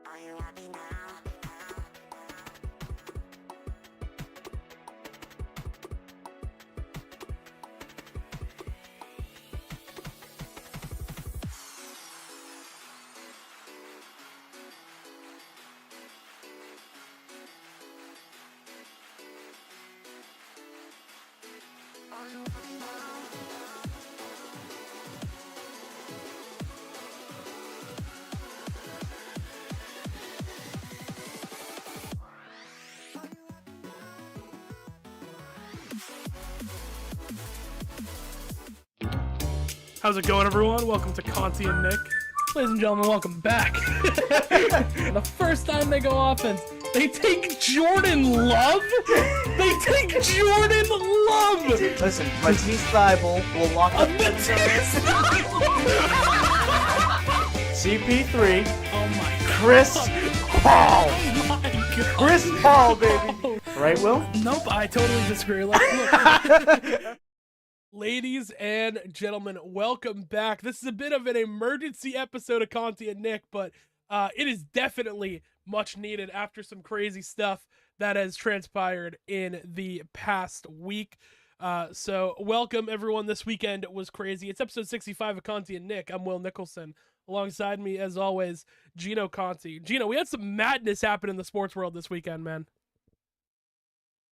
Are you happy now? Are you happy now? How's it going, everyone? Welcome to Conti and Nick. Ladies and gentlemen, welcome back. The first time they go offense, they take Jordan Love? They take Jordan Love! Listen, Matisse Thybulle will lock up CP3. Oh my God. Chris Paul. Oh my God. Chris Paul, baby. Right, Will? Nope, I totally disagree. Look. Ladies and gentlemen, welcome back. This is a bit of an emergency episode of Conti and Nick, but it is definitely much needed after some crazy stuff that has transpired in the past week. So welcome, everyone. This weekend was crazy. It's episode 65 of Conti and Nick. I'm Will Nicholson. Alongside me, as always, Gino Conti. Gino, we had some madness happen in the sports world this weekend, man.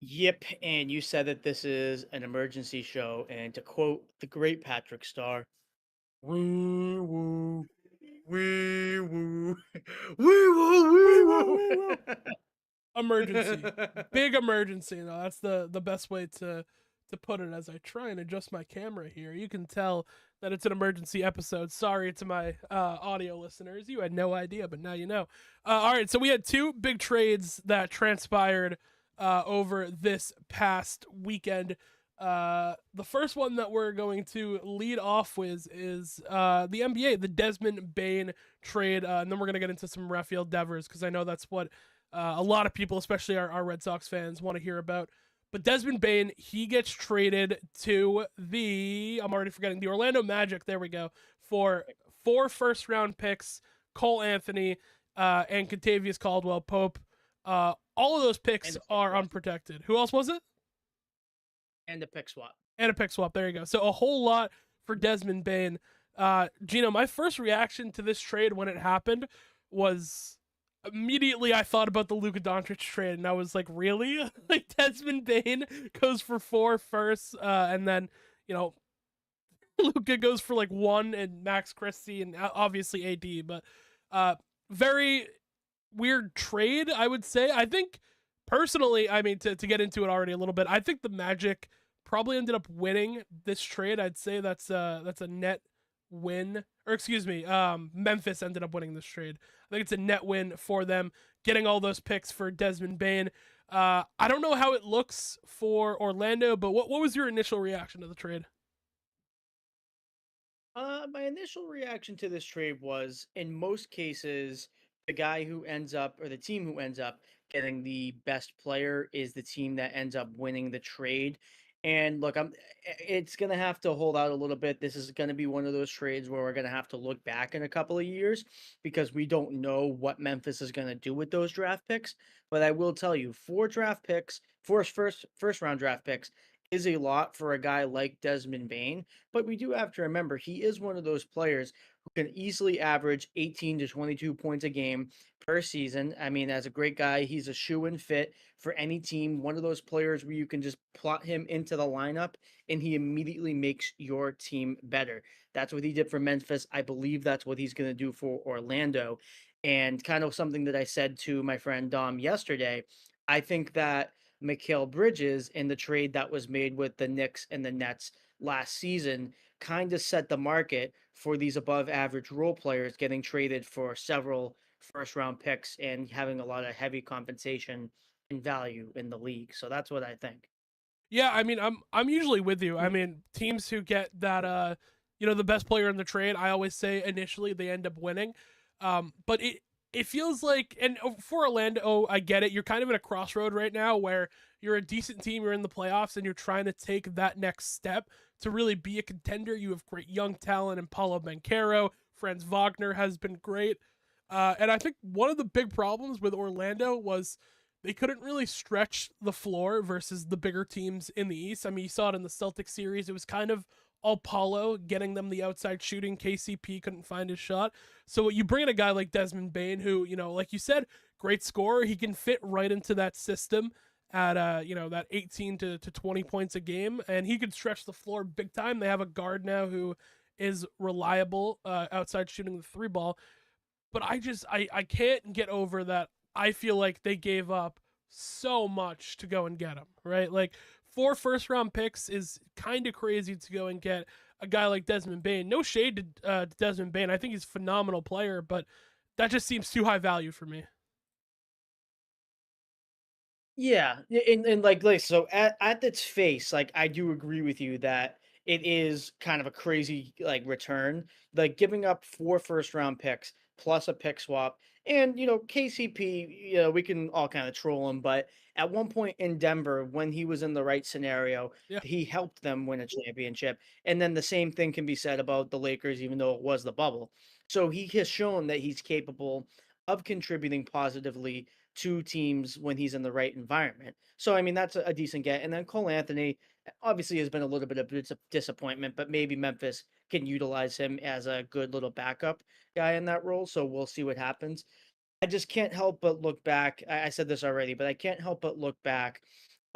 Yep, and you said that this is an emergency show, and to quote the great Patrick Star, woo woo, wee woo, wee woo, wee woo. Emergency. Big emergency. No, that's the best way to put it. As I try and adjust my camera here, you can tell that it's an emergency episode. Sorry to my audio listeners. You had no idea, but now you know. All right, so we had two big trades that transpired over this past weekend. The first one that we're going to lead off with is the NBA, the Desmond Bane trade, and then we're going to get into some Rafael Devers, because I know that's what a lot of people, especially our Red Sox fans, want to hear about. But Desmond Bane, he gets traded to the Orlando Magic, there we go, for 4 first-round picks, Cole Anthony, and Contavious Caldwell-Pope. All of those picks are unprotected. Who else was it? And a pick swap. And a pick swap. There you go. So a whole lot for Desmond Bane. Gino, my first reaction to this trade when it happened was immediately I thought about the Luka Doncic trade, and I was like, really? Like, Desmond Bane goes for 4 firsts, and then, you know, Luka goes for like 1 and Max Christie and obviously AD, but very weird trade, I would say. I think personally, I mean, to get into it already a little bit, I think the Magic probably ended up winning this trade. I'd say that's a net win, or excuse me, Memphis ended up winning this trade. I think it's a net win for them, getting all those picks for Desmond Bane. I don't know how it looks for Orlando, but what was your initial reaction to the trade? My initial reaction to this trade was, in most cases, the guy who ends up, or the team who ends up getting the best player is the team that ends up winning the trade. And look, it's going to have to hold out a little bit. This is going to be one of those trades where we're going to have to look back in a couple of years, because we don't know what Memphis is going to do with those draft picks. But I will tell you, 4 draft picks, 4 first round draft picks is a lot for a guy like Desmond Bane. But we do have to remember, he is one of those players who can easily average 18 to 22 points a game per season. I mean, as a great guy, he's a shoe-in fit for any team. One of those players where you can just plot him into the lineup and he immediately makes your team better. That's what he did for Memphis. I believe that's what he's going to do for Orlando. And kind of something that I said to my friend Dom yesterday, I think that Mikal Bridges in the trade that was made with the Knicks and the Nets last season kind of set the market for these above average role players getting traded for several first round picks and having a lot of heavy compensation and value in the league. So that's what I think. Yeah, I mean, I'm usually with you. I mean, teams who get that the best player in the trade, I always say initially they end up winning. But it feels like, and for Orlando, I get it. You're kind of in a crossroad right now where you're a decent team, you're in the playoffs, and you're trying to take that next step to really be a contender. You have great young talent in Paulo Banchero. Franz Wagner has been great. And I think one of the big problems with Orlando was they couldn't really stretch the floor versus the bigger teams in the East. I mean, you saw it in the Celtics series. It was kind of all Paulo getting them the outside shooting. KCP couldn't find his shot. So you bring in a guy like Desmond Bane, who, like you said, great scorer. He can fit right into that system at that 18 to 20 points a game, and he could stretch the floor big time. They have a guard now who is reliable outside shooting the three ball. But I can't get over that. I feel like they gave up so much to go and get him, right? Like 4 first round picks is kind of crazy to go and get a guy like Desmond Bane. No shade to Desmond Bane. I think he's a phenomenal player, but that just seems too high value for me. Yeah, and like so at its face, like I do agree with you that it is kind of a crazy like return, like giving up 4 first round picks plus a pick swap, and KCP, we can all kind of troll him, but at one point in Denver when he was in the right scenario, Yeah, he helped them win a championship, and then the same thing can be said about the Lakers, even though it was the bubble. So he has shown that he's capable of contributing positively to teams when he's in the right environment. So I mean that's a decent get. And then Cole Anthony obviously has been a little bit of disappointment, but maybe Memphis can utilize him as a good little backup guy in that role. So we'll see what happens. I just can't help but look back. I said this already, but I can't help but look back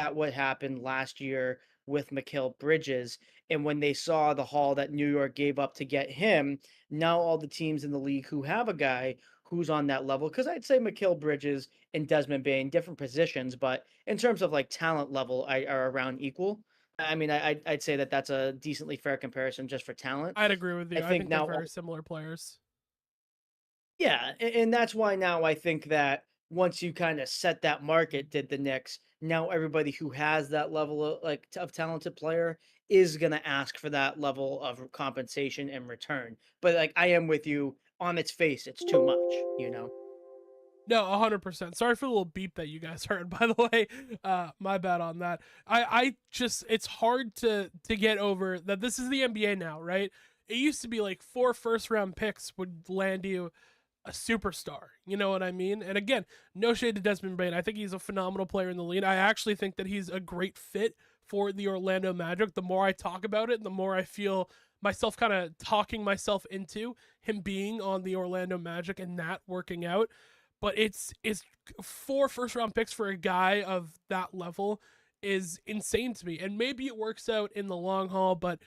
at what happened last year with Mikal Bridges. And when they saw the haul that New York gave up to get him, now all the teams in the league who have a guy who's on that level, because I'd say Mikal Bridges and Desmond Bane, different positions, but in terms of like talent level, are around equal. I mean, I'd say that that's a decently fair comparison just for talent. I'd agree with I you. I think think they're now very similar players. yeah, and that's why now I think that once you kind of set that market, did the Knicks, now everybody who has that level of of talented player is gonna ask for that level of compensation and return. But like I am with you on its face, it's too much. No, 100%. Sorry for the little beep that you guys heard, by the way. My bad on that. I just, it's hard to get over that this is the NBA now, right? It used to be like 4 first round picks would land you a superstar. You know what I mean? And again, no shade to Desmond Bane. I think he's a phenomenal player in the league. I actually think that he's a great fit for the Orlando Magic. The more I talk about it, the more I feel myself kind of talking myself into him being on the Orlando Magic and that working out. But it's 4 first round picks for a guy of that level is insane to me. And maybe it works out in the long haul, but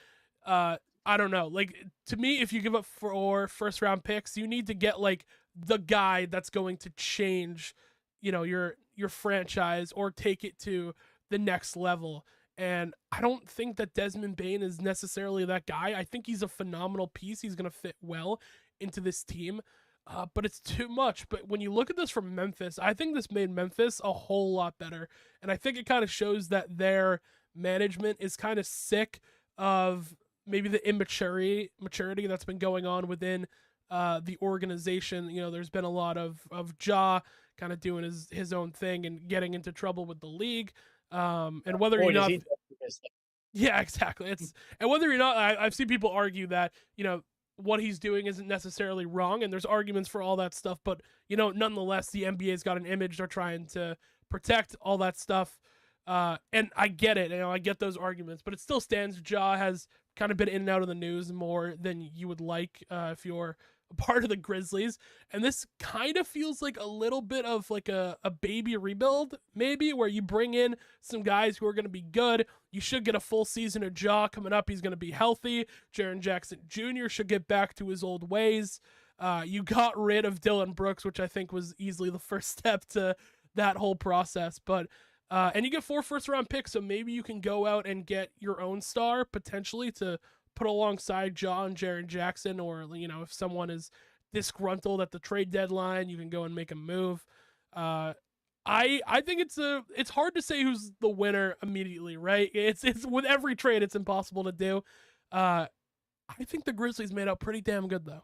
I don't know. Like to me, if you give up 4 first round picks, you need to get like the guy that's going to change, your franchise or take it to the next level. And I don't think that Desmond Bane is necessarily that guy. I think he's a phenomenal piece. He's going to fit well into this team. But it's too much. But when you look at this from Memphis, I think this made Memphis a whole lot better. And I think it kind of shows that their management is kind of sick of maybe the maturity that's been going on within the organization. There's been a lot of Ja kind of doing his own thing and getting into trouble with the league. And whether Boy, or does not, he yeah, exactly. And whether or not I've seen people argue that what he's doing isn't necessarily wrong, and there's arguments for all that stuff. But nonetheless, the NBA's got an image they're trying to protect, all that stuff. And I get it. I get those arguments, but it still stands. Ja has kind of been in and out of the news more than you would like if you're a part of the Grizzlies. And this kind of feels like a little bit of like a baby rebuild, maybe, where you bring in some guys who are going to be good. You should get a full season of Ja coming up. He's going to be healthy. Jaren Jackson Jr. should get back to his old ways. You got rid of Dylan Brooks, which I think was easily the first step to that whole process. But and you get 4 first-round picks, so maybe you can go out and get your own star potentially to put alongside John, Jaren Jackson, or if someone is disgruntled at the trade deadline, you can go and make a move. I think it's hard to say who's the winner immediately, right? It's with every trade, it's impossible to do. I think the Grizzlies made out pretty damn good though.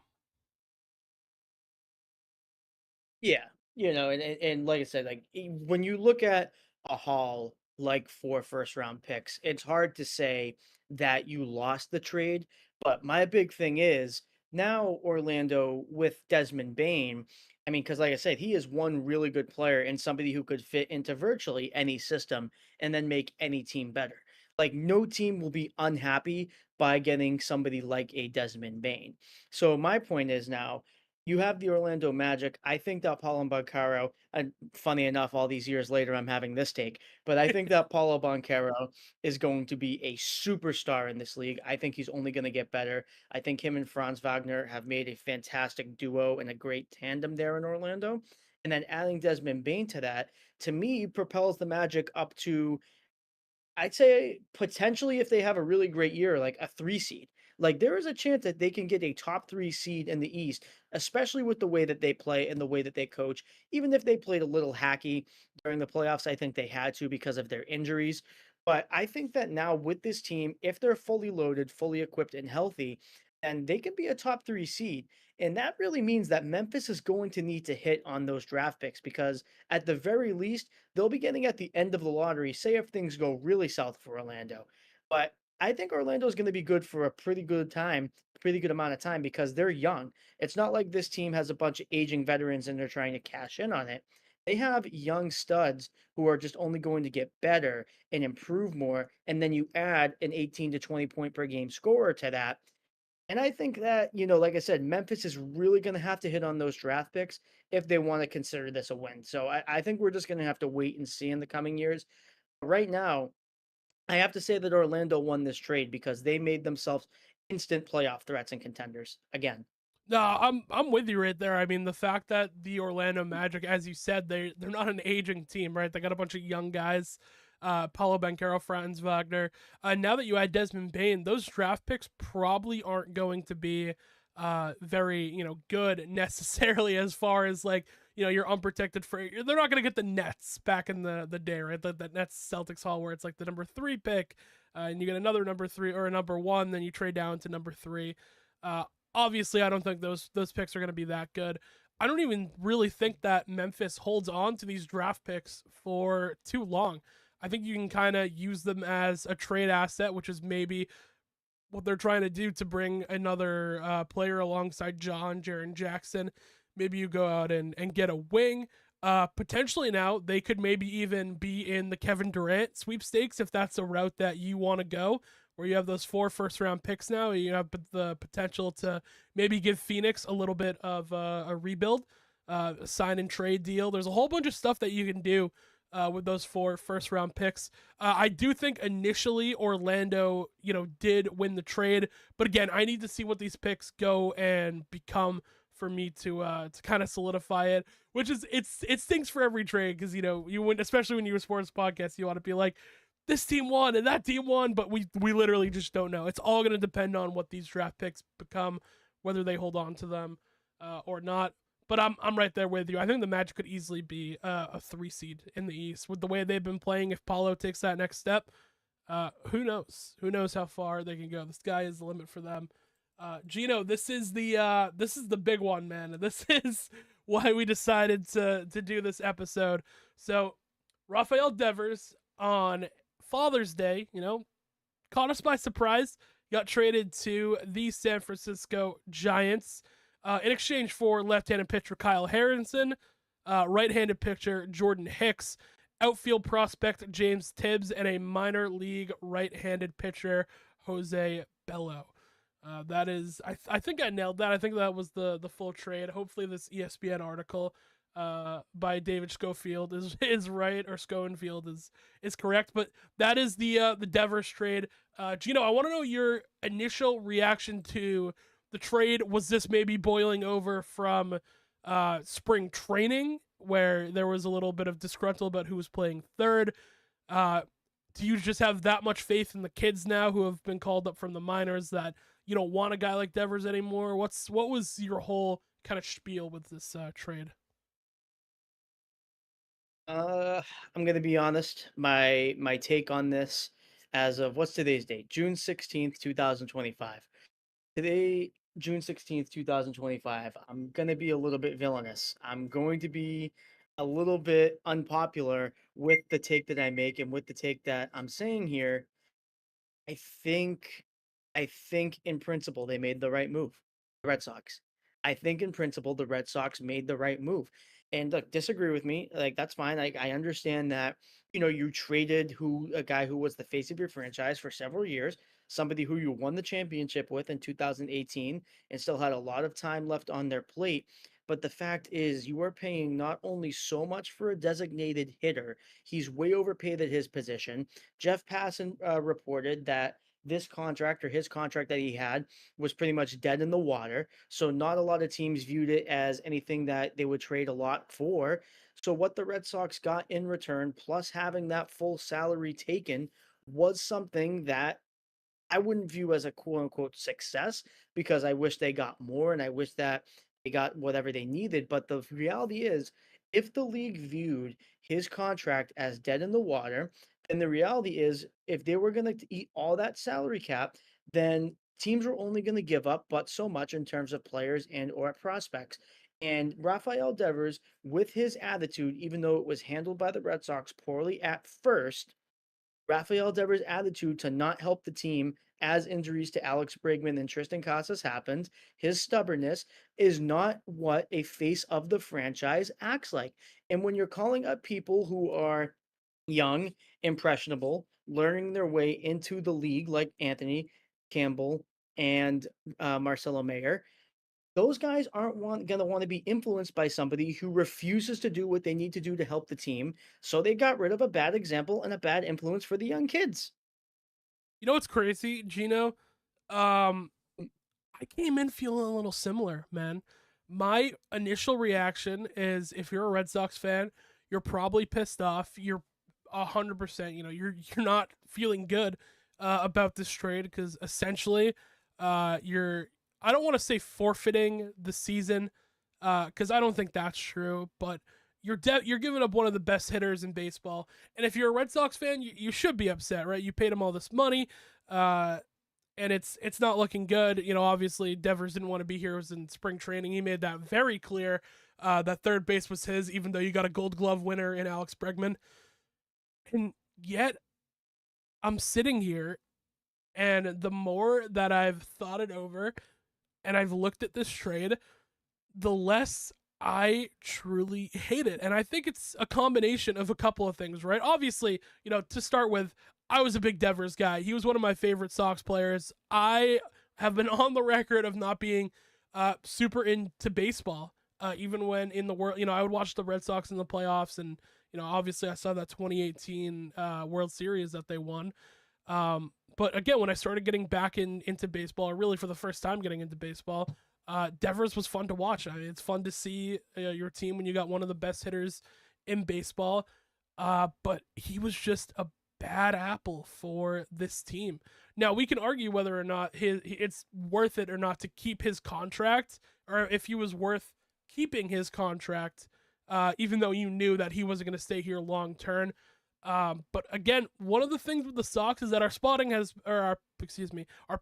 Yeah, and like I said, like when you look at a haul like 4 first-round picks, it's hard to say that you lost the trade. But my big thing is now Orlando with Desmond Bain. I mean, because like I said, he is one really good player and somebody who could fit into virtually any system and then make any team better. Like no team will be unhappy by getting somebody like a Desmond Bain. So my point is now you have the Orlando Magic. I think that Paulo Banchero, and funny enough, all these years later, I'm having this take, but I think that Paulo Banchero is going to be a superstar in this league. I think he's only going to get better. I think him and Franz Wagner have made a fantastic duo and a great tandem there in Orlando. And then adding Desmond Bain to that, to me, propels the Magic up to I'd say potentially if they have a really great year, like a 3 seed. Like there is a chance that they can get a top 3 seed in the East, especially with the way that they play and the way that they coach. Even if they played a little hacky during the playoffs, I think they had to because of their injuries. But I think that now with this team, if they're fully loaded, fully equipped, and healthy, then they could be a top 3 seed. And that really means that Memphis is going to need to hit on those draft picks because at the very least, they'll be getting at the end of the lottery, say if things go really south for Orlando. But I think Orlando is going to be good for a pretty good time, pretty good amount of time because they're young. It's not like this team has a bunch of aging veterans and they're trying to cash in on it. They have young studs who are just only going to get better and improve more. And then you add an 18 to 20 point per game scorer to that. And I think that, like I said, Memphis is really going to have to hit on those draft picks if they want to consider this a win. So I think we're just going to have to wait and see in the coming years. Right now, I have to say that Orlando won this trade because they made themselves instant playoff threats and contenders again. No, I'm with you right there. I mean, the fact that the Orlando Magic, as you said, they're not an aging team, right? They got a bunch of young guys. Paulo Banchero, Franz Wagner. Now that you add Desmond Bain, those draft picks probably aren't going to be very good necessarily as far as like you're unprotected for. They're not going to get the Nets back in the day, right? The Nets Celtics haul where it's like the number 3 pick, and you get another number 3 or a number 1, then you trade down to number 3. Obviously, I don't think those picks are going to be that good. I don't even really think that Memphis holds on to these draft picks for too long. I think you can kind of use them as a trade asset, which is maybe what they're trying to do to bring another player alongside John, Jaren Jackson. Maybe you go out and get a wing. Potentially now, they could maybe even be in the Kevin Durant sweepstakes if that's a route that you want to go, where you have those 4 first-round picks now. You have the potential to maybe give Phoenix a little bit of a rebuild, a sign and trade deal. There's a whole bunch of stuff that you can do with those 4 first-round picks. I do think initially Orlando, did win the trade, but again, I need to see what these picks go and become for me to kind of solidify it. Which is it stinks for every trade because you win, especially when you're a sports podcast, you want to be like, this team won and that team won, but we literally just don't know. It's all going to depend on what these draft picks become, whether they hold on to them or not. But I'm right there with you. I think the Magic could easily be a 3 seed in the East with the way they've been playing. If Paulo takes that next step, who knows? Who knows how far they can go? The sky is the limit for them. Gino, this is the big one, man. This is why we decided to do this episode. So, Rafael Devers on Father's Day, caught us by surprise. Got traded to the San Francisco Giants. In exchange for left-handed pitcher Kyle Harrison, right-handed pitcher Jordan Hicks, outfield prospect James Tibbs, and a minor league right-handed pitcher Jose Bello. That is, I think I nailed that. I think that was the full trade. Hopefully this ESPN article by David Schofield is right, or Schoenfield is correct. But that is the Devers trade. Gino, I want to know your initial reaction to the trade? Was this maybe boiling over from spring training where there was a little bit of disgruntled about who was playing third? Do you just have that much faith in the kids now who have been called up from the minors that you don't want a guy like Devers anymore? What was your whole kind of spiel with this trade? I'm gonna be honest. My take on this, as of what's today's date? June 16th, 2025. Today, June 16th, 2025. I'm gonna be a little bit villainous. I'm going to be a little bit unpopular with the take that I make and with the take that I'm saying here. I think I think in principle they made the right move. The Red Sox. I think in principle the Red Sox made the right move. And look, disagree with me. Like that's fine. I understand that, you traded a guy who was the face of your franchise for several years, somebody who you won the championship with in 2018 and still had a lot of time left on their plate. But the fact is, you are paying not only so much for a designated hitter, he's way overpaid at his position. Jeff Passan reported that this contract or his contract that he had was pretty much dead in the water. So not a lot of teams viewed it as anything that they would trade a lot for. So what the Red Sox got in return, plus having that full salary taken, was something that I wouldn't view as a quote unquote success because I wish they got more and I wish that they got whatever they needed. But the reality is, if the league viewed his contract as dead in the water, then the reality is, if they were going to eat all that salary cap, then teams were only going to give up but so much in terms of players and or prospects. And Rafael Devers, with his attitude, even though it was handled by the Red Sox poorly at first, Rafael Devers' attitude to not help the team as injuries to Alex Bregman and Tristan Casas happened, his stubbornness is not what a face of the franchise acts like. And when you're calling up people who are young, impressionable, learning their way into the league, like Anthony Campbell and Marcelo Mayer, those guys aren't going to want to be influenced by somebody who refuses to do what they need to do to help the team. So they got rid of a bad example and a bad influence for the young kids. You know what's crazy, Gino? I came in feeling a little similar, man. My initial reaction is, if you're a Red Sox fan, you're probably pissed off. You're 100%. You're not feeling good about this trade because essentially, you're. I don't want to say forfeiting the season because I don't think that's true, but you're giving up one of the best hitters in baseball. And if you're a Red Sox fan, you should be upset, right? You paid him all this money, and it's not looking good. Obviously Devers didn't want to be here. It was in spring training. He made that very clear that third base was his, even though you got a Gold Glove winner in Alex Bregman. And yet I'm sitting here, and the more that I've thought it over and I've looked at this trade, the less I truly hate it. And I think it's a combination of a couple of things, right? Obviously, to start with, I was a big Devers guy. He was one of my favorite Sox players. I have been on the record of not being super into baseball, even when in the world, I would watch the Red Sox in the playoffs. And, obviously I saw that 2018 World Series that they won. But again, when I started getting back into baseball, or really for the first time getting into baseball, Devers was fun to watch. I mean, it's fun to see your team when you got one of the best hitters in baseball. But he was just a bad apple for this team. Now, we can argue whether or not it's worth it or not to keep his contract, or if he was worth keeping his contract, even though you knew that he wasn't going to stay here long term. But again, one of the things with the Sox is that our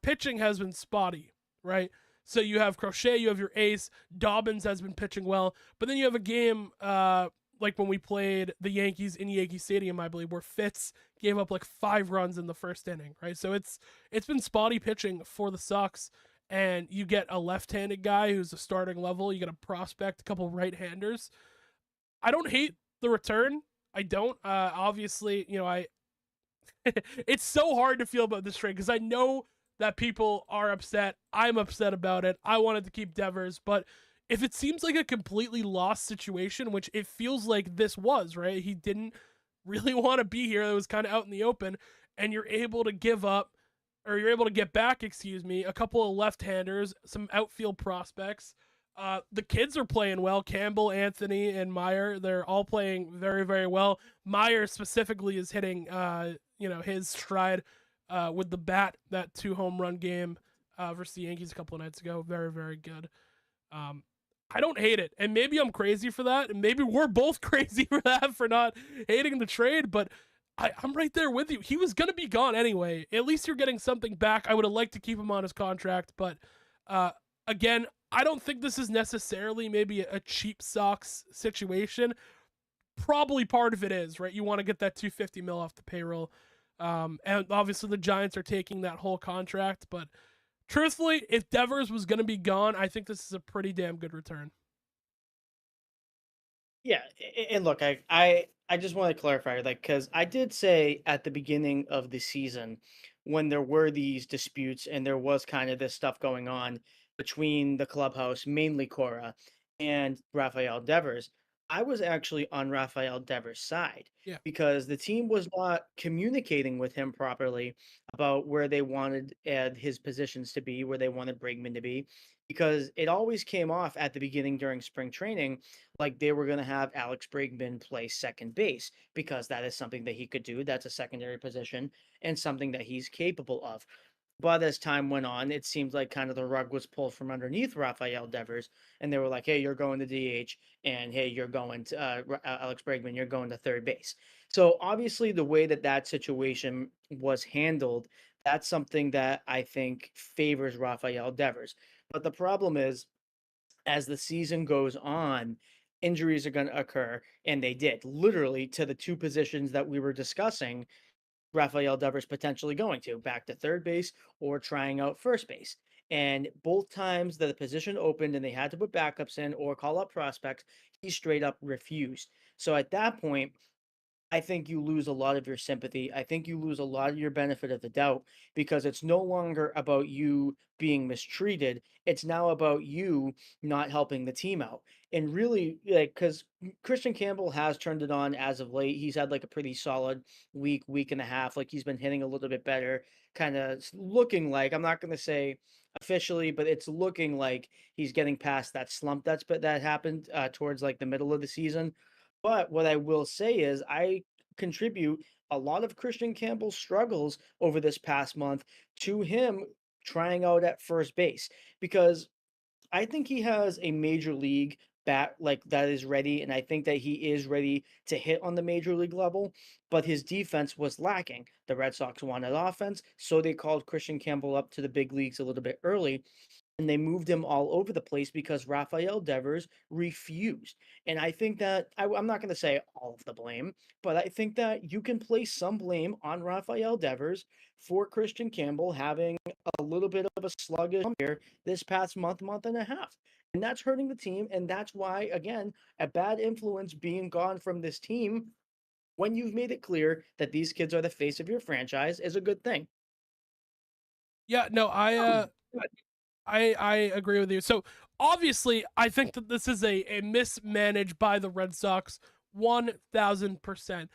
pitching has been spotty, right? So you have Crochet, you have your ace, Dobbins has been pitching well, but then you have a game like when we played the Yankees in Yankee Stadium, I believe, where Fitz gave up like 5 runs in the first inning, right? So it's been spotty pitching for the Sox, and you get a left-handed guy who's a starting level, you get a prospect, a couple right-handers. I don't hate the return. I don't. Obviously, it's so hard to feel about this trade because I know that people are upset. I'm upset about it. I wanted to keep Devers, but if it seems like a completely lost situation, which it feels like this was, right? He didn't really want to be here. It was kind of out in the open, and you're able to give up or you're able to get back, excuse me, a couple of left-handers, some outfield prospects. The kids are playing well. Campbell, Anthony, and Meyer, they're all playing very, very well. Meyer specifically is hitting, his stride with the bat. That 2 home run game versus the Yankees a couple of nights ago, very, very good. Um, I don't hate it, and maybe I'm crazy for that, and maybe we're both crazy for that for not hating the trade. But I'm right there with you. He was gonna be gone anyway. At least you're getting something back. I would have liked to keep him on his contract, but again, I don't think this is necessarily maybe a cheap Sox situation. Probably part of it is, right? You want to get that 250 mil off the payroll. And obviously the Giants are taking that whole contract, but truthfully, if Devers was going to be gone, I think this is a pretty damn good return. Yeah, and look, I just want to clarify, like, because I did say at the beginning of the season, when there were these disputes and there was kind of this stuff going on between the clubhouse, mainly Cora, and Rafael Devers, I was actually on Rafael Devers' side Yeah. because the team was not communicating with him properly about where they wanted his positions to be, where they wanted Bregman to be, because it always came off at the beginning during spring training like they were going to have Alex Bregman play second base because that is something that he could do. That's a secondary position and something that he's capable of. But as time went on, it seemed like kind of the rug was pulled from underneath Rafael Devers, and they were like, "Hey, you're going to DH, and hey, you're going to Alex Bregman, you're going to third base." So obviously, the way that that situation was handled, that's something that I think favors Rafael Devers. But the problem is, as the season goes on, injuries are going to occur, and they did literally to the two positions that we were discussing. Rafael Devers potentially going to back to third base or trying out first base. And both times that the position opened and they had to put backups in or call up prospects, he straight up refused. So at that point, I think you lose a lot of your sympathy. I think you lose a lot of your benefit of the doubt because it's no longer about you being mistreated. It's now about you not helping the team out. And really, like, because Christian Campbell has turned it on as of late. He's had like a pretty solid week and a half. Like he's been hitting a little bit better, kind of looking like, I'm not going to say officially, but it's looking like he's getting past that slump that happened towards like the middle of the season. But what I will say is, I contribute a lot of Christian Campbell's struggles over this past month to him trying out at first base because I think he has a major league bat like that is ready, and I think that he is ready to hit on the major league level, but his defense was lacking. The Red Sox wanted offense, so they called Christian Campbell up to the big leagues a little bit early and they moved him all over the place because Rafael Devers refused. And I think that I'm not going to say all of the blame, but I think that you can place some blame on Rafael Devers for Christian Campbell having a little bit of a sluggish year this past month and a half. And that's hurting the team. And that's why, again, a bad influence being gone from this team when you've made it clear that these kids are the face of your franchise is a good thing. Yeah, no, I agree with you. So obviously, I think that this is a mismanaged by the Red Sox 1000%.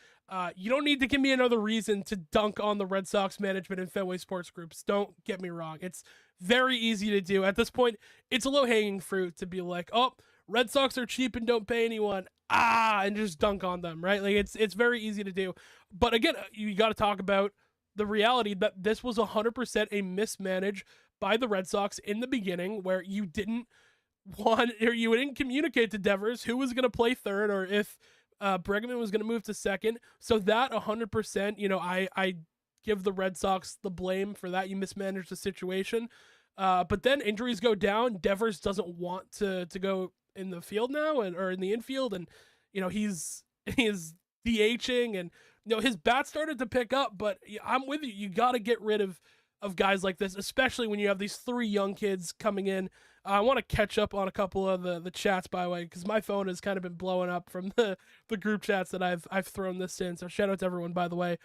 You don't need to give me another reason to dunk on the Red Sox management and Fenway Sports Groups. Don't get me wrong. It's very easy to do. At this point, it's a low hanging fruit to be like, oh, Red Sox are cheap and don't pay anyone. And just dunk on them, right? Like it's very easy to do. But again, you got to talk about the reality that this was 100% a mismanage by the Red Sox in the beginning, where you didn't you didn't communicate to Devers who was going to play third or if Bregman was going to move to second. So that 100%, I give the Red Sox the blame for that. You mismanaged the situation. But then injuries go down. Devers doesn't want to go in the field now or in the infield, and he's DHing, and his bat started to pick up. But I'm with you. You got to get rid of guys like this, especially when you have these 3 young kids coming in. I want to catch up on a couple of the chats, by the way, because my phone has kind of been blowing up from the group chats that I've thrown this in. So shout out to everyone, by the way.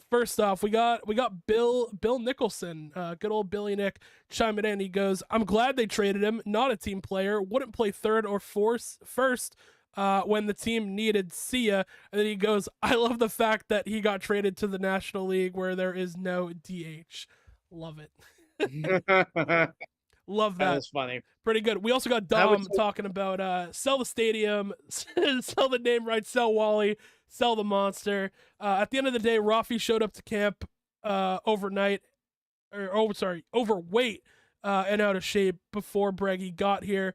First off, we got Bill Nicholson, good old Billy Nick, chiming in. He goes, "I'm glad they traded him. Not a team player. Wouldn't play third or first when the team needed See ya." And then he goes, "I love the fact that he got traded to the National League where there is no DH." Love it. That Love that. is funny. Pretty good. We also got I would Dom say talking about sell the stadium, sell the name rights, sell Wally, sell the monster. At the end of the day, Rafi showed up to camp overnight, overweight and out of shape before Breggy got here.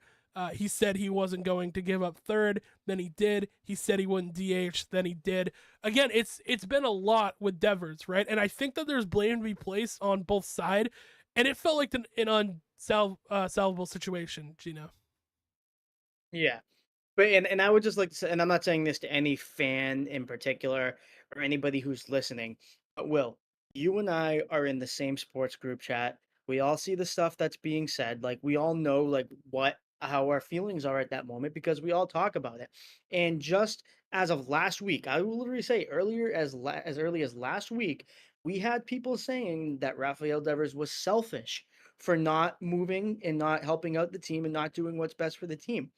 He said he wasn't going to give up third, then he did. He said he wouldn't DH, then he did. Again, it's been a lot with Devers, right? And I think that there's blame to be placed on both sides, and it felt like an unsalvable situation, Gino. yeah. But and I would just like to say, and I'm not saying this to any fan in particular or anybody who's listening, but Will, you and I are in the same sports group chat. We all see the stuff that's being said. Like we all know like what how our feelings are at that moment because we all talk about it. And just as of last week, I will literally say as early as last week, we had people saying that Rafael Devers was selfish for not moving and not helping out the team and not doing what's best for the team.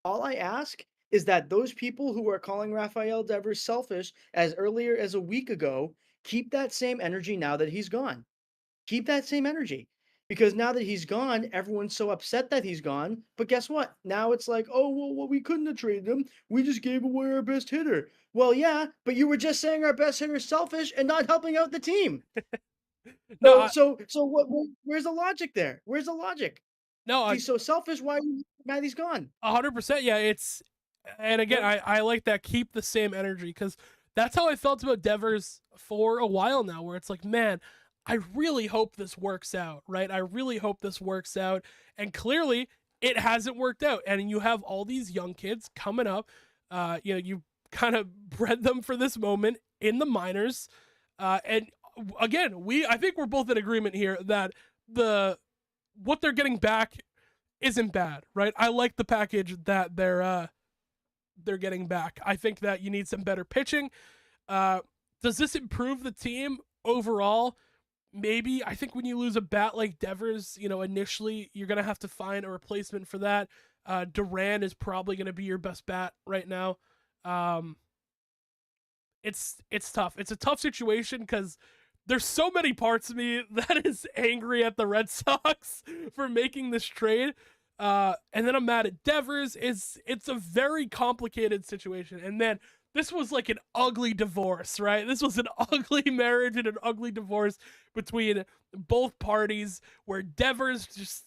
All I ask is that those people who are calling Rafael Devers selfish as earlier as a week ago keep that same energy now that he's gone. Keep that same energy. Because now that he's gone, everyone's so upset that he's gone. But guess what? Now it's like, oh, well, we couldn't have traded him. We just gave away our best hitter. Well, yeah, but you were just saying our best hitter is selfish and not helping out the team. No, So what? Where's the logic there? Where's the logic? no, He's so selfish. Why are you mad he's gone? 100%. Yeah, and again, I like that. Keep the same energy because that's how I felt about Devers for a while now. Where it's like, man, I really hope this works out, right? I really hope this works out, and clearly it hasn't worked out. And you have all these young kids coming up. You kind of bred them for this moment in the minors, and again, I think we're both in agreement here that what they're getting back isn't bad, right? I like the package that they're getting back. I think that you need some better pitching. Does this improve the team overall? Maybe. I think when you lose a bat like Devers, initially you're gonna have to find a replacement for that. Duran is probably gonna be your best bat right now. It's tough. It's a tough situation because there's so many parts of me that is angry at the Red Sox for making this trade. And then I'm mad at Devers. It's a very complicated situation. And then this was like an ugly divorce, right? This was an ugly marriage and an ugly divorce between both parties where Devers just,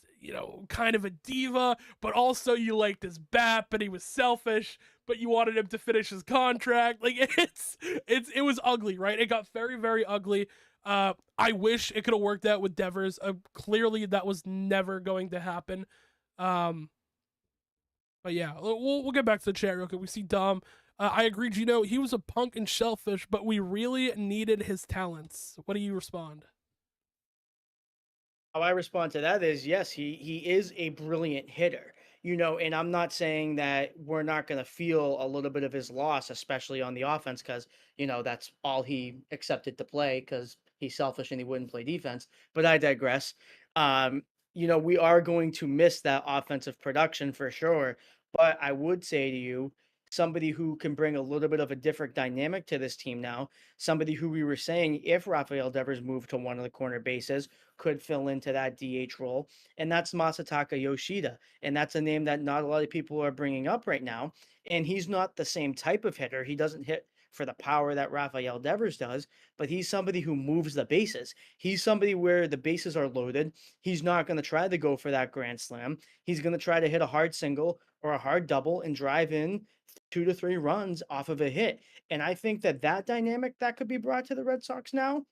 kind of a diva, but also you liked his bat, but he was selfish, but you wanted him to finish his contract. Like it was ugly, right? It got very, very ugly. I wish it could have worked out with Devers. Clearly that was never going to happen. But yeah, we'll get back to the chat real quick. We see Dom. I agree, Gino. He was a punk and shellfish, but we really needed his talents. What do you respond? How I respond to that is yes, he is a brilliant hitter. And I'm not saying that we're not going to feel a little bit of his loss, especially on the offense, because that's all he accepted to play because he's selfish and he wouldn't play defense. But I digress. We are going to miss that offensive production for sure. But I would say to you, somebody who can bring a little bit of a different dynamic to this team now, somebody who we were saying if Rafael Devers moved to one of the corner bases could fill into that DH role, and that's Masataka Yoshida. And that's a name that not a lot of people are bringing up right now. And he's not the same type of hitter. He doesn't hit for the power that Rafael Devers does, but he's somebody who moves the bases. He's somebody where the bases are loaded. He's not going to try to go for that grand slam. He's going to try to hit a hard single or a hard double and drive in 2 to 3 runs off of a hit. And I think that dynamic that could be brought to the Red Sox now,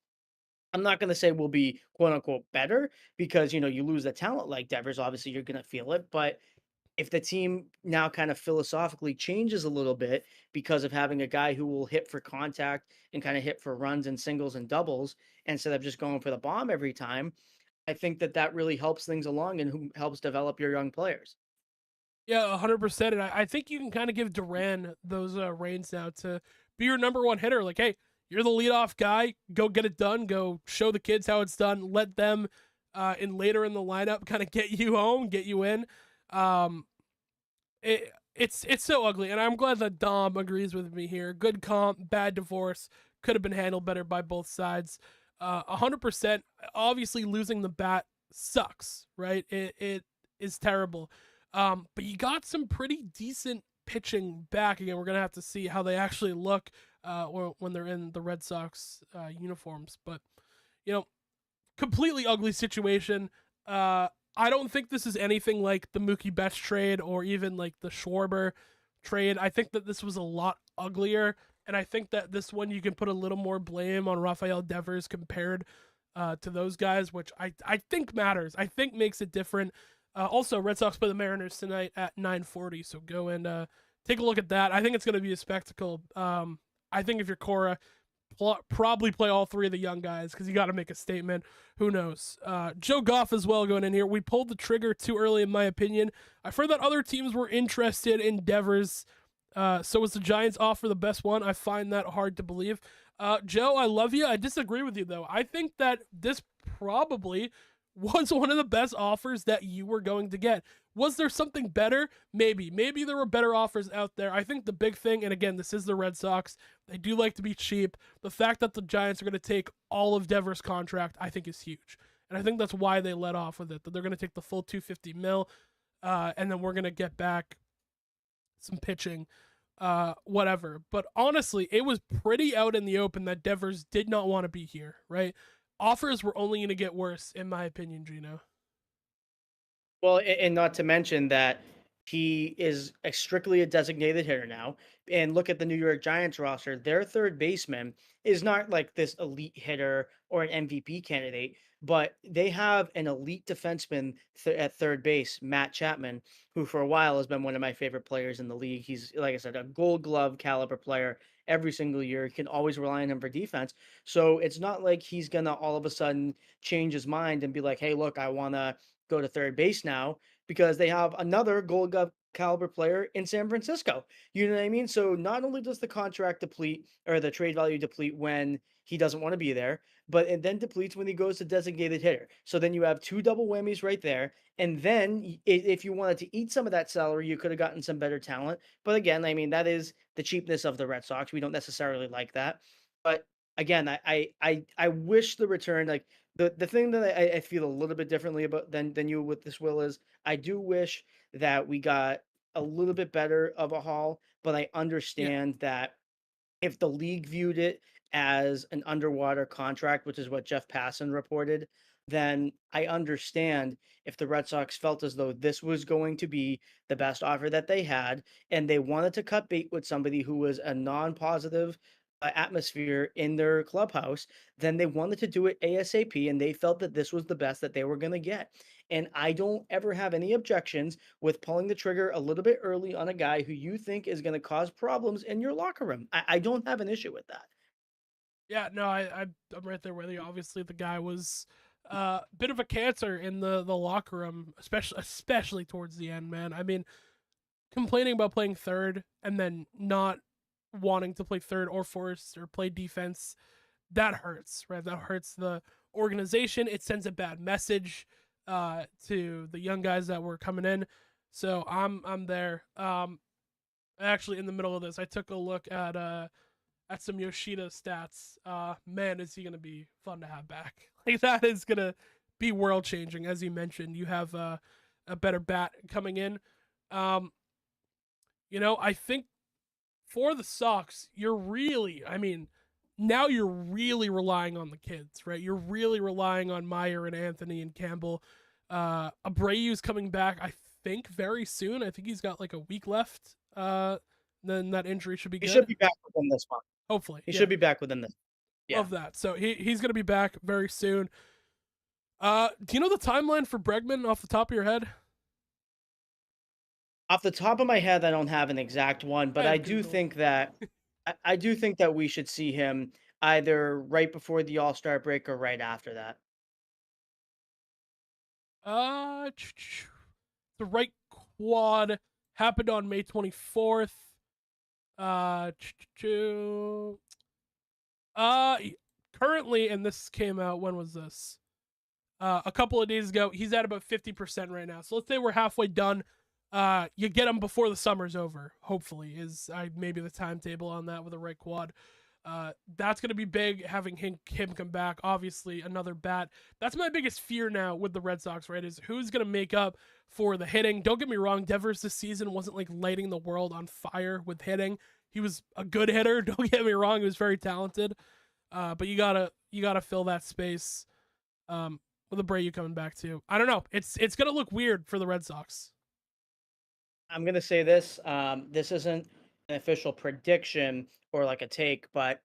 I'm not going to say will be quote unquote better because, you lose a talent like Devers, obviously you're going to feel it. But if the team now kind of philosophically changes a little bit because of having a guy who will hit for contact and kind of hit for runs and singles and doubles instead of just going for the bomb every time, I think that really helps things along and helps develop your young players. Yeah, 100%. And I think you can kind of give Duran those reins now to be your number one hitter. Like, hey, you're the leadoff guy. Go get it done. Go show the kids how it's done. Let them later in the lineup kind of get you home, get you in. It's so ugly, and I'm glad that Dom agrees with me here. Good comp, bad divorce. Could have been handled better by both sides. 100%. Obviously, losing the bat sucks, right? It is terrible. But you got some pretty decent pitching back. Again, we're gonna have to see how they actually look when they're in the Red Sox uniforms. But you know, completely ugly situation. I don't think this is anything like the Mookie Betts trade or even like the Schwarber trade. I think that this was a lot uglier, and I think that this one you can put a little more blame on Rafael Devers compared to those guys, which I think matters. I think makes it different. Also, Red Sox play the Mariners tonight at 9:40, so go and take a look at that. I think it's going to be a spectacle. I think if you're Cora, probably play all three of the young guys because you got to make a statement. Who knows? Joe Goff as well going in here. We pulled the trigger too early, in my opinion. I've heard that other teams were interested in Devers. So was the Giants offer the best one? I find that hard to believe. Joe, I love you. I disagree with you, though. I think that this probably was one of the best offers that you were going to get. Was there something better? Maybe. Maybe there were better offers out there. I think the big thing, and again, this is the Red Sox, they do like to be cheap. The fact that the Giants are going to take all of Devers' contract, I think is huge. And I think that's why they let off with it, that they're going to take the full $250 million, and then we're going to get back some pitching, whatever. But honestly, it was pretty out in the open that Devers did not want to be here, right? Offers were only going to get worse, in my opinion, Gino. Well, and not to mention that he is strictly a designated hitter now. And look at the New York Giants roster. Their third baseman is not like this elite hitter or an MVP candidate, but they have an elite defenseman at third base, Matt Chapman, who for a while has been one of my favorite players in the league. He's, like I said, a gold glove caliber player every single year. You can always rely on him for defense. So it's not like he's going to all of a sudden change his mind and be like, hey, look, I want to go to third base now because they have another gold glove caliber player in San Francisco. You know what I mean? So not only does the contract deplete or the trade value deplete when he doesn't want to be there, but it then depletes when he goes to designated hitter. So then you have two double whammies right there. And then if you wanted to eat some of that salary, you could have gotten some better talent. But again, I mean, that is the cheapness of the Red Sox. We don't necessarily like that. But again, I wish the return, like the thing that I feel a little bit differently about than you with this, Will, is I do wish that we got a little bit better of a haul, but I understand that if the league viewed it as an underwater contract, which is what Jeff Passan reported, then I understand if the Red Sox felt as though this was going to be the best offer that they had, and they wanted to cut bait with somebody who was a non-positive atmosphere in their clubhouse, then they wanted to do it ASAP, and they felt that this was the best that they were going to get. And I don't ever have any objections with pulling the trigger a little bit early on a guy who you think is going to cause problems in your locker room. I don't have an issue with that. Yeah, no, I'm right there with you. Obviously, the guy was a bit of a cancer in the locker room, especially towards the end, man. I mean, complaining about playing third and then not wanting to play third or fourth or play defense, that hurts, right? That hurts the organization. It sends a bad message to the young guys that were coming in. So I'm there. Actually, in the middle of this, I took a look at some Yoshida stats. Man, is he gonna be fun to have back? Like that is gonna be world changing. As you mentioned, you have a better bat coming in. I think for the Sox, now you're really relying on the kids, right? You're really relying on Meyer and Anthony and Campbell. Abreu's coming back, I think, very soon. I think he's got like a week left. Then that injury should be good. He should be back within this month. Hopefully. He should be back within this. Yeah. Love that. So he's going to be back very soon. Do you know the timeline for Bregman off the top of your head? Off the top of my head, I don't have an exact one, but I do think that I do think that we should see him either right before the All-Star break or right after that. The right quad happened on May 24th. Currently, and this came out, when was this? A couple of days ago. He's at about 50% right now. So let's say we're halfway done. You get him before the summer's over, hopefully, is maybe the timetable on that with a right quad. That's going to be big, having him come back. Obviously, another bat. That's my biggest fear now with the Red Sox, right? Is who's going to make up for the hitting. Don't get me wrong, Devers this season wasn't like lighting the world on fire with hitting. He was a good hitter. Don't get me wrong, he was very talented. But you gotta fill that space with Abreu coming back too. I don't know. It's gonna look weird for the Red Sox. I'm gonna say this. This isn't an official prediction or like a take, but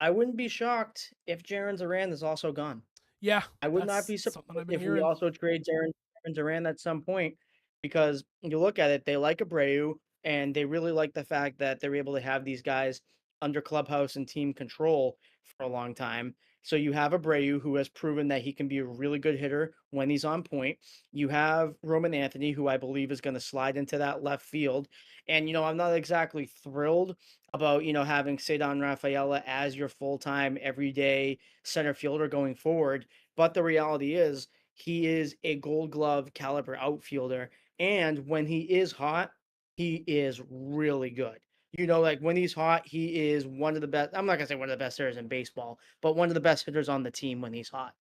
I wouldn't be shocked if Jaren Duran is also gone. Yeah, I would not that's be something I've surprised been if we hearing. also trade Darren Duran at some point, because you look at it, they like Abreu, and they really like the fact that they're able to have these guys under clubhouse and team control for a long time. So you have Abreu, who has proven that he can be a really good hitter when he's on point. You have Roman Anthony, who I believe is going to slide into that left field. And, I'm not exactly thrilled about, having Cedon Rafaela as your full-time everyday center fielder going forward. But the reality is, he is a gold glove caliber outfielder. And when he is hot, he is really good. Like when he's hot, he is one of the best. I'm not going to say one of the best hitters in baseball, but one of the best hitters on the team when he's hot.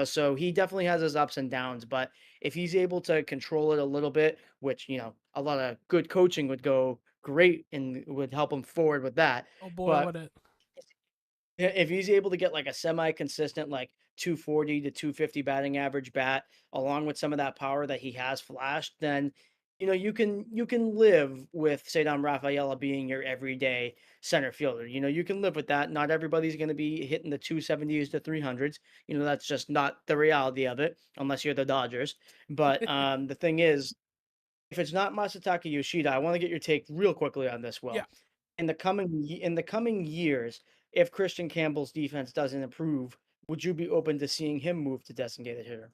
So he definitely has his ups and downs. But if he's able to control it a little bit, which, a lot of good coaching would go great and would help him forward with that. Oh boy, But what it. if he's able to get like a semi-consistent, like 240 to 250 batting average bat, along with some of that power that he has flashed, then you can live with Cedon Rafaela being your everyday center fielder. You can live with that. Not everybody's going to be hitting the 270s to 300s. That's just not the reality of it, unless you're the Dodgers. But the thing is, if it's not Masataka Yoshida, I want to get your take real quickly on this. Yeah. Will in the coming years, if Christian Campbell's defense doesn't improve, would you be open to seeing him move to designated hitter?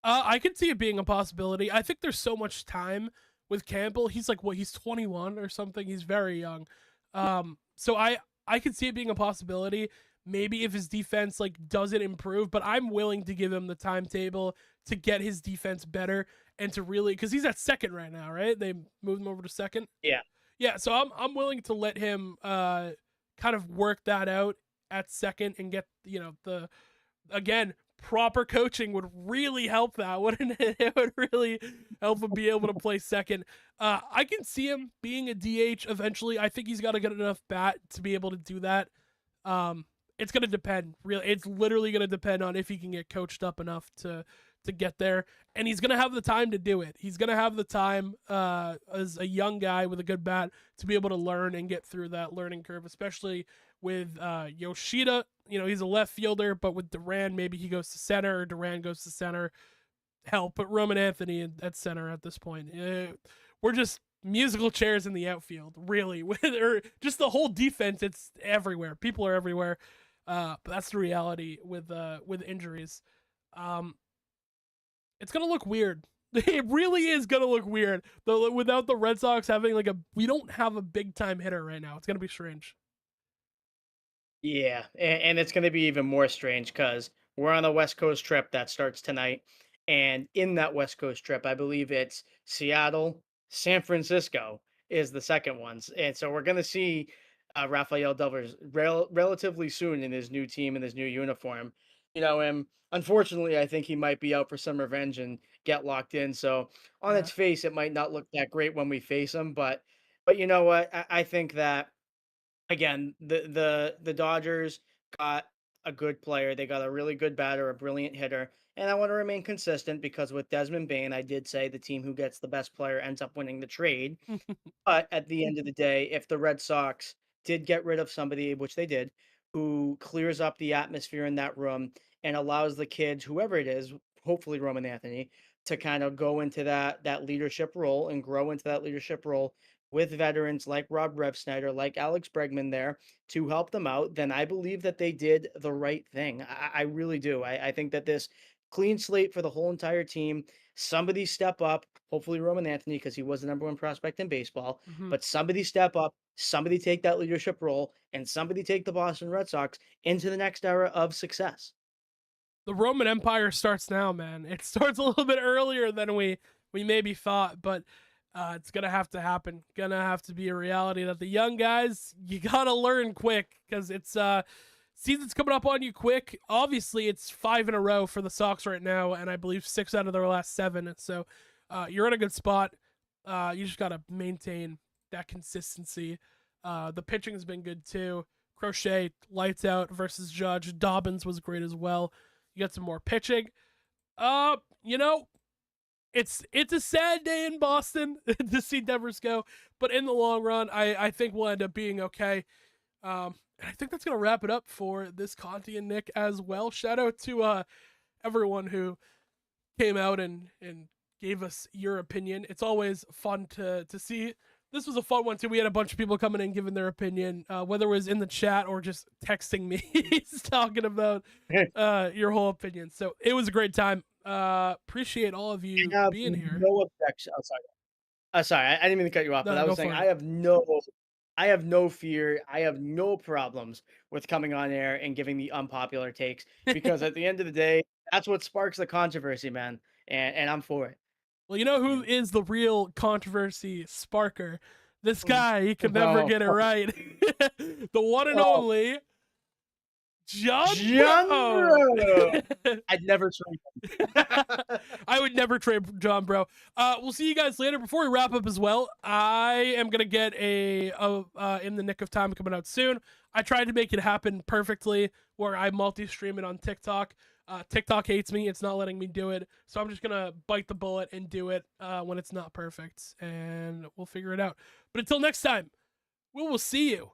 I could see it being a possibility. I think there's so much time with Campbell. He's like what? He's 21 or something. He's very young. So I could see it being a possibility. Maybe if his defense like doesn't improve, but I'm willing to give him the timetable to get his defense better and to really, because he's at second right now, right? They moved him over to second. Yeah. Yeah, so I'm willing to let him kind of work that out at second and get the again proper coaching would really help that, wouldn't it? It would really help him be able to play second. I can see him being a DH eventually. I think he's got a good enough bat to be able to do that. It's gonna depend. Really, it's literally gonna depend on if he can get coached up enough to get there, and he's gonna have the time to do it. He's gonna have the time as a young guy with a good bat to be able to learn and get through that learning curve, especially with Yoshida. He's a left fielder, but with Duran, maybe he goes to center or Duran goes to center. Hell, put Roman Anthony at center at this point. We're just musical chairs in the outfield, really. Or just the whole defense, it's everywhere. People are everywhere. But that's the reality with injuries. It's gonna look weird. It really is gonna look weird. Though without the Red Sox having we don't have a big time hitter right now. It's gonna be strange. Yeah, and it's going to be even more strange because we're on a West Coast trip that starts tonight. And in that West Coast trip, I believe it's Seattle, San Francisco is the second ones. And so we're going to see Rafael Devers relatively soon in his new team, in his new uniform. And unfortunately, I think he might be out for some revenge and get locked in. So on Yeah. its face, it might not look that great when we face him. But you know what? I think that again, the Dodgers got a good player. They got a really good batter, a brilliant hitter. And I want to remain consistent because with Desmond Bain, I did say the team who gets the best player ends up winning the trade. But at the end of the day, if the Red Sox did get rid of somebody, which they did, who clears up the atmosphere in that room and allows the kids, whoever it is, hopefully Roman Anthony, to kind of go into that leadership role and grow into that leadership role with veterans like Rob Revsnyder, like Alex Bregman there to help them out, then I believe that they did the right thing. I really do. I think that this clean slate for the whole entire team, somebody step up, hopefully Roman Anthony, because he was the number one prospect in baseball, Mm-hmm. but somebody step up, somebody take that leadership role, and somebody take the Boston Red Sox into the next era of success. The Roman Empire starts now, man. It starts a little bit earlier than we maybe thought, but It's gonna have to happen. Gonna have to be a reality that the young guys, you gotta learn quick because it's season's coming up on you quick. Obviously, it's 5 in a row for the Sox right now, and I believe 6 out of their last 7. So you're in a good spot. You just gotta maintain that consistency. The pitching has been good too. Crochet lights out versus Judge. Dobbins was great as well. You got some more pitching. You know, it's a sad day in Boston to see Devers go, but in the long run, I think we'll end up being okay. And I think that's gonna wrap it up for this Conti and Nick as well. Shout out to everyone who came out and gave us your opinion. It's always fun to see. This was a fun one too. We had a bunch of people coming in giving their opinion, whether it was in the chat or just texting me, talking about your whole opinion. So it was a great time. Appreciate all of you being here. No objection. Oh, sorry. Sorry, I didn't mean to cut you off, No, but I go was saying for it. I have no fear. I have no problems with coming on air and giving the unpopular takes because at the end of the day, that's what sparks the controversy, man. And I'm for it. Well, you know who is the real controversy sparker? This guy, he can never get it right. The one and only John Bro. I'd never trade him. I would never trade John Bro. We'll see you guys later. Before we wrap up as well, I am gonna get a In the Nick of Time coming out soon. I tried to make it happen perfectly where I multi-stream it on TikTok. TikTok hates me. It's not letting me do it. So I'm just going to bite the bullet and do it when it's not perfect. And we'll figure it out. But until next time, we will see you.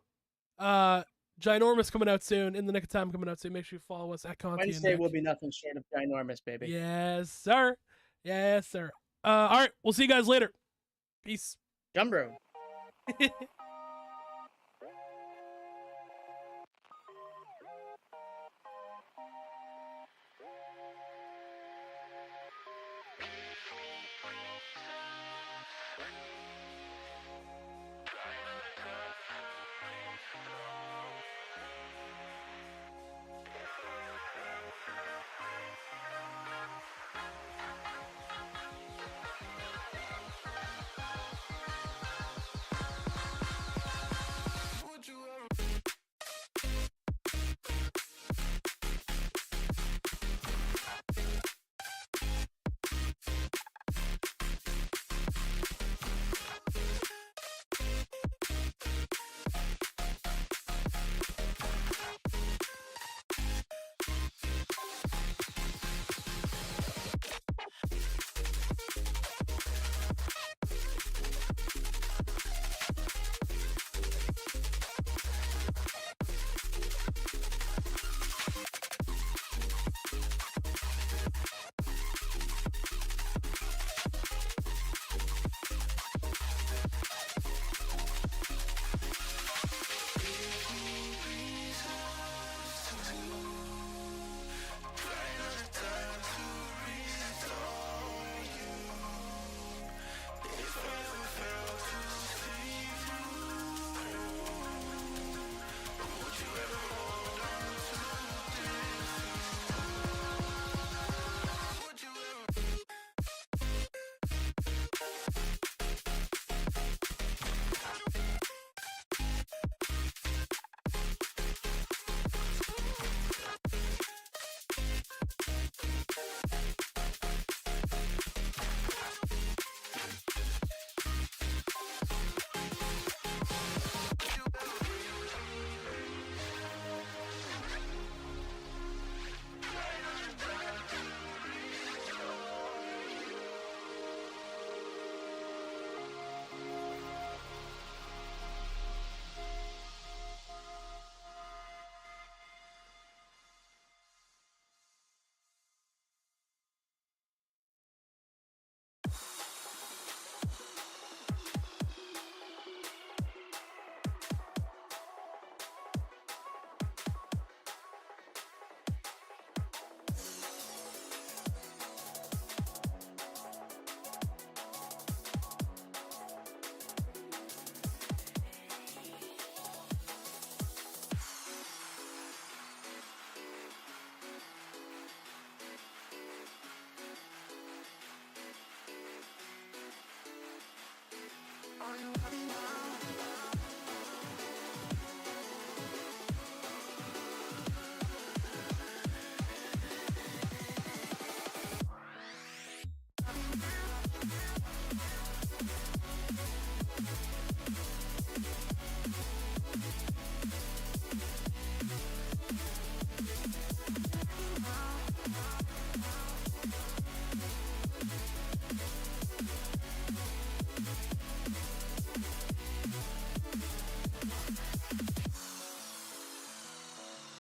Ginormous coming out soon. In the Nick of Time coming out soon. Make sure you follow us at Conti. Wednesday will be nothing short of ginormous, baby. Yes, sir. Yes, sir. All right. We'll see you guys later. Peace. Jumbro.